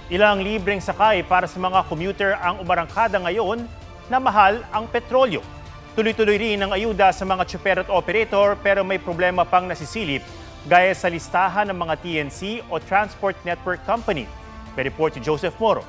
Ilang libreng sakay para sa mga commuter ang umarangkada ngayon na mahal ang petrolyo. Tuloy-tuloy rin ang ayuda sa mga tsuper at operator pero may problema pang nasisilip gaya sa listahan ng mga TNC o Transport Network Company. May report si Joseph Moro.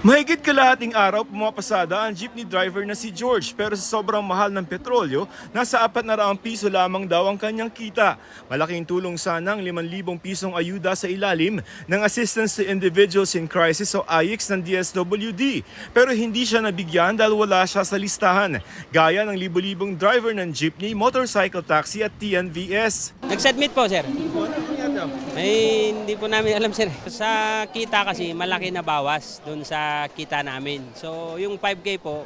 Mahigit kalahating araw pumapasada ang jeepney driver na si George pero sa sobrang mahal ng petrolyo, nasa 400 piso lamang daw ang kanyang kita. Malaking tulong sana ang 5,000 pisong ayuda sa ilalim ng Assistance to Individuals in Crisis o AICS ng DSWD. Pero hindi siya nabigyan dahil wala siya sa listahan, gaya ng libo-libong driver ng jeepney, motorcycle taxi at TNVS. Nag-submit po, sir. Ay, hindi po namin alam, sir. Sa kita kasi, malaki na bawas doon sa kita namin. So, yung 5K po,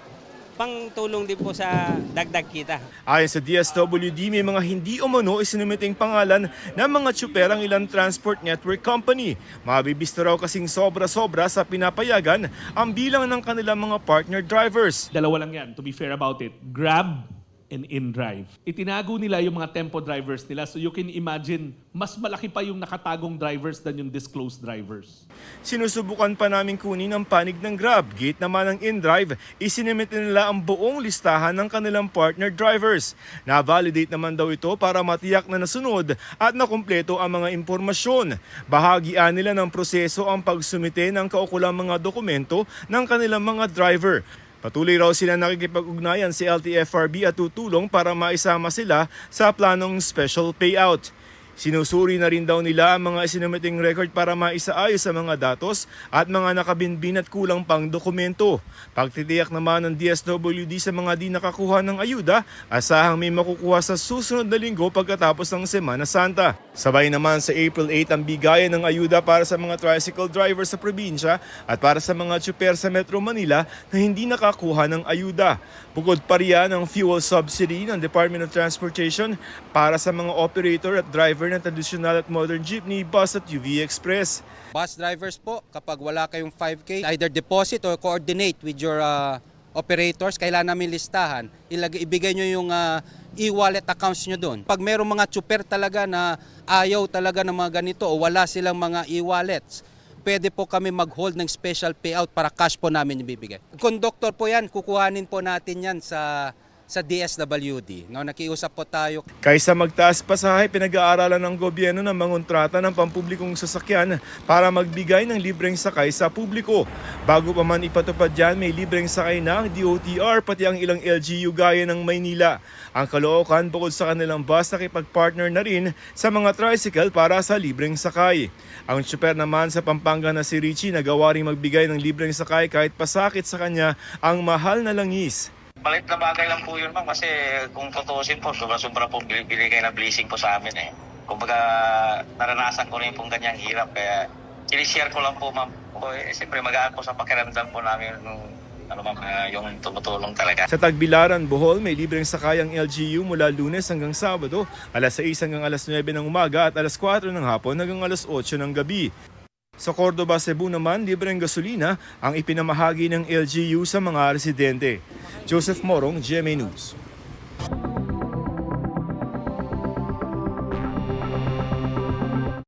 pang tulong din po sa dagdag kita. Ayon sa DSWD, may mga hindi umano isinumiting pangalan ng mga tsuper ang ilang transport network company. Mabibisto raw kasing sobra-sobra sa pinapayagan ang bilang ng kanilang mga partner drivers. Dalawa lang yan, to be fair about it. Grab and InDrive. Itinago nila yung mga tempo drivers nila so you can imagine mas malaki pa yung nakatagong drivers than yung disclosed drivers. Sinusubukan pa namin kunin ang panig ng Grab. Gate naman ng InDrive, isinimit nila ang buong listahan ng kanilang partner drivers. Na-validate naman daw ito para matiyak na nasunod at nakumpleto ang mga impormasyon. Bahagian nila ng proseso ang pagsumite ng kaukulang mga dokumento ng kanilang mga driver. Patuloy raw sila nakikipag-ugnayan si LTFRB at tutulong para maisama sila sa planong special payout. Sinusuri na rin daw nila ang mga isinumiting record para maisaayos sa mga datos at mga nakabinbin at kulang pang dokumento. Pagtitiyak naman ng DSWD sa mga di nakakuha ng ayuda, asahang may makukuha sa susunod na linggo pagkatapos ng Semana Santa. Sabay naman sa April 8 ang bigayan ng ayuda para sa mga tricycle driver sa probinsya at para sa mga tsuper sa Metro Manila na hindi nakakuha ng ayuda. Bukod pa riyan ang fuel subsidy ng Department of Transportation para sa mga operator at driver ng traditional at modern jeepney, bus at UV Express. Bus drivers po, kapag wala kayong 5K, either deposit or coordinate with your operators, kailangan namin listahan. Ibigay nyo yung e-wallet accounts nyo doon. Pag mayroong mga tsuper talaga na ayaw talaga ng mga ganito o wala silang mga e-wallets, pwede po kami mag-hold ng special payout para cash po namin ibibigay. Conductor po yan, kukuhanin po natin yan sa DSWD. No, nakiusap po tayo. Kaysa magtaas pasahe, pinag-aaralan ng gobyerno ng mangontrata ng pampublikong sasakyan para magbigay ng libreng sakay sa publiko. Bago pa man ipatupad yan, may libreng sakay na ang DOTR pati ang ilang LGU gaya ng Maynila. Ang Caloocan bukod sa kanilang bus nakipag-partner na rin sa mga tricycle para sa libreng sakay. Ang tsuper naman sa Pampanga na si Richie nagawa ring magbigay ng libreng sakay kahit pasakit sa kanya ang mahal na langis. Malit na bagay lang po yun, ma'am, kasi kung tutusin po, sobra po binigay na blessing po sa amin eh. Kumbaga, naranasan ko rin pong ganyang hirap, kaya sinishare ko lang po, ma'am. Siyempre magaan po sa pakiramdam po namin yung tumutulong talaga. Sa Tagbilaran, Bohol, may libreng sakay ang LGU mula Lunes hanggang Sabado, alas 6 hanggang alas 9 ng umaga at alas 4 ng hapon hanggang alas 8 ng gabi. Sa Cordoba, Cebu naman, libreng gasolina ang ipinamahagi ng LGU sa mga residente. Joseph Morong, GMA News.